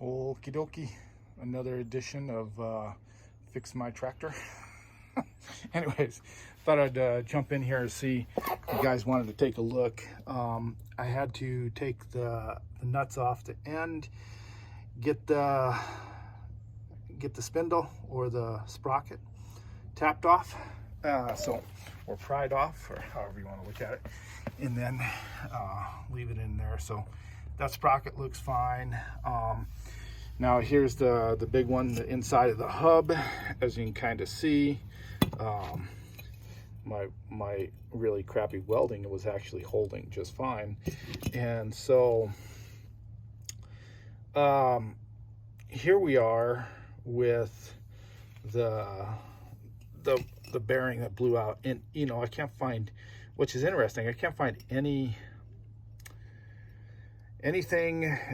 Okie dokie, another edition of Fix My Tractor. Anyways, thought I'd jump in here and see if you guys wanted to take a look. I had to take the nuts off the end, get the spindle or the sprocket tapped off, or pried off, or however you want to look at it, and then leave it in there. So that sprocket looks fine. Now here's the big one, the inside of the hub. As you can kind of see, my really crappy welding was actually holding just fine. And so here we are with the bearing that blew out. And you know, I can't find, which is interesting, I can't find anything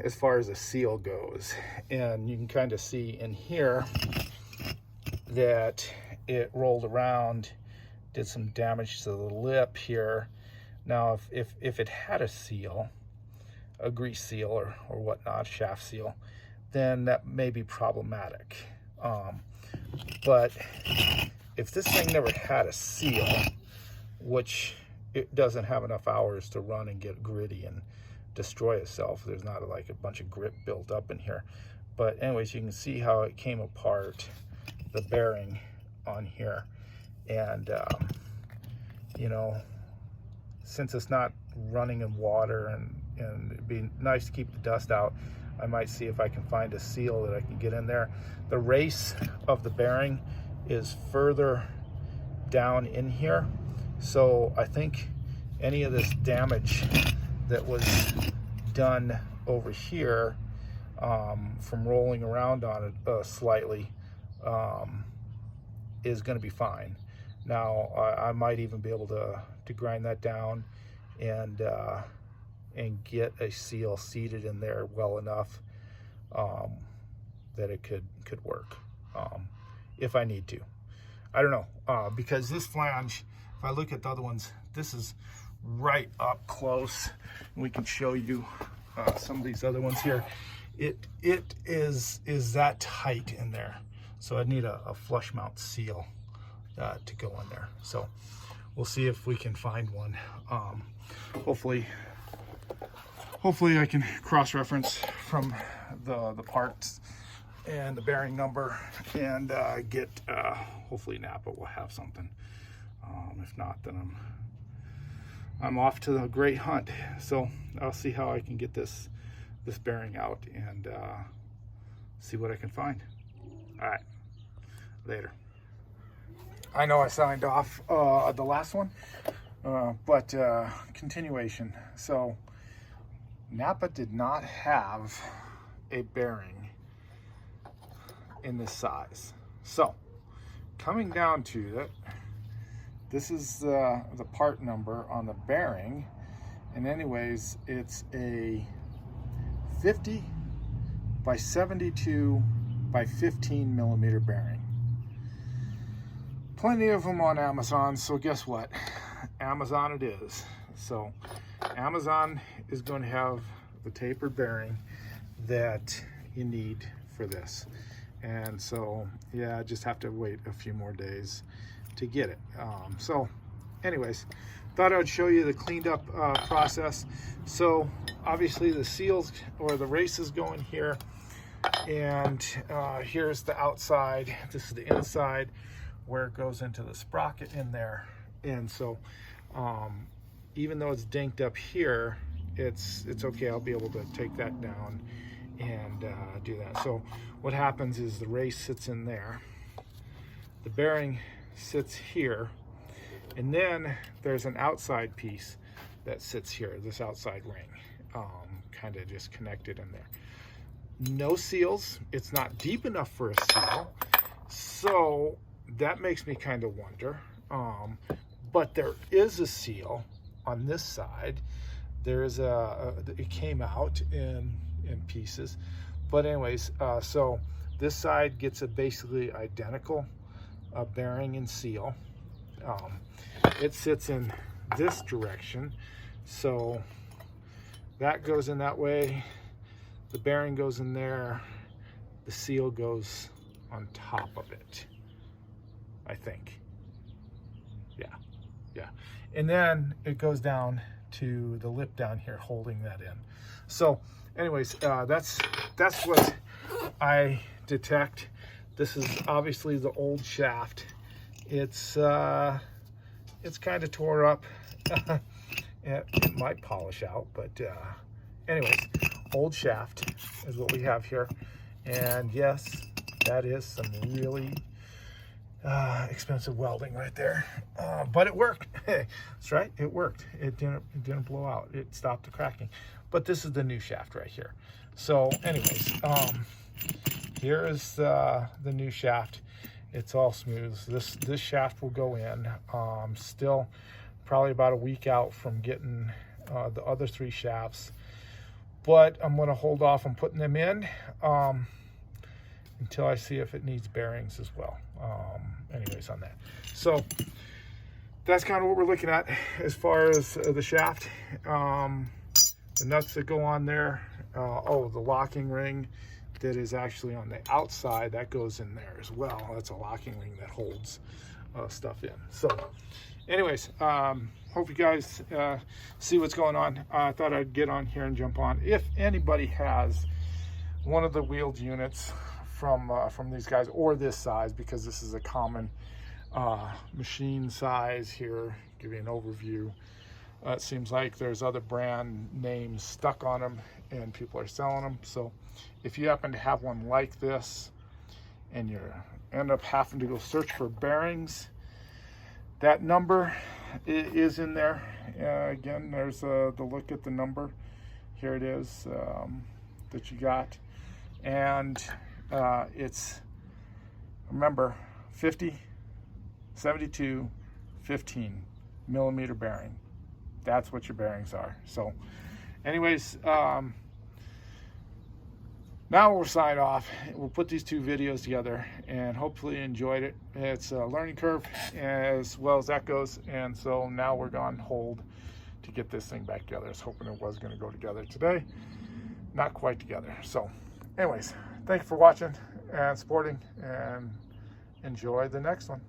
as far as a seal goes. And you can kind of see in here that it rolled around, did some damage to the lip here. Now if it had a seal, a grease seal or whatnot, shaft seal, then that may be problematic. But if this thing never had a seal, which it doesn't have enough hours to run and get gritty and destroy itself, there's not like a bunch of grit built up in here. But anyways, you can see how it came apart, the bearing on here. And you know, since it's not running in water and it'd be nice to keep the dust out, I might see if I can find a seal that I can get in there. The race of the bearing is further down in here, so I think any of this damage that was done over here from rolling around on it slightly is going to be fine. Now I might even be able to grind that down and get a seal seated in there well enough that it could work if I need to. I don't know, because this flange, if I look at the other ones, this is right up close. We can show you some of these other ones here. It is that tight in there, so I need a flush mount seal to go in there. So we'll see if we can find one. Hopefully I can cross-reference from the parts and the bearing number and get hopefully Napa will have something. If not, then I'm off to the great hunt. So I'll see how I can get this bearing out and see what I can find. All right, later. I know I signed off the last one, but continuation. So Napa did not have a bearing in this size. So coming down to it, this is the part number on the bearing, and anyways, it's a 50 by 72 by 15 millimeter bearing. Plenty of them on Amazon, so guess what? Amazon it is. So Amazon is going to have the tapered bearing that you need for this. And so, yeah, I just have to wait a few more days to get it. So anyways, thought I would show you the cleaned up process. So obviously the seals or the races go in here, and here's the outside. This is the inside where it goes into the sprocket in there. And so even though it's dinked up here, it's okay. I'll be able to take that down and do that. So what happens is the race sits in there, the bearing sits here, and then there's an outside piece that sits here, this outside ring, kind of just connected in there. No seals. It's not deep enough for a seal, so that makes me kind of wonder. But there is a seal on this side. There's it came out in pieces, but anyways, so this side gets a basically identical bearing and seal. It sits in this direction, so that goes in that way, the bearing goes in there, the seal goes on top of it, I think. Yeah. And then it goes down to the lip down here holding that in. So anyways, that's what I detect. This is obviously the old shaft. It's kind of tore up. It might polish out, but anyways, old shaft is what we have here. And yes, that is some really expensive welding right there, but it worked. That's right, it worked. It didn't blow out. It stopped the cracking. But this is the new shaft right here. So anyways, here is the new shaft. It's all smooth. This shaft will go in. Still probably about a week out from getting the other 3 shafts, but I'm going to hold off on putting them in until I see if it needs bearings as well. Anyways, on that. So that's kind of what we're looking at as far as the shaft. The nuts that go on there. Oh, the locking ring that is actually on the outside, that goes in there as well. That's a locking ring that holds stuff in. So anyways, hope you guys see what's going on. I thought I'd get on here and jump on. If anybody has one of the wheeled units from these guys, or this size, because this is a common machine size here, give you an overview. It seems like there's other brand names stuck on them and people are selling them. So if you happen to have one like this and you end up having to go search for bearings, that number is in there. Again, there's the look at the number. Here it is that you got. And it's, remember, 50, 72, 15 millimeter bearing. That's what your bearings are. So anyways, now we'll sign off. We'll put these 2 videos together and hopefully you enjoyed it. It's a learning curve as well as that goes. And so now we're on hold to get this thing back together. I was hoping it was going to go together today. Not quite together. So anyways, thank you for watching and supporting, and enjoy the next one.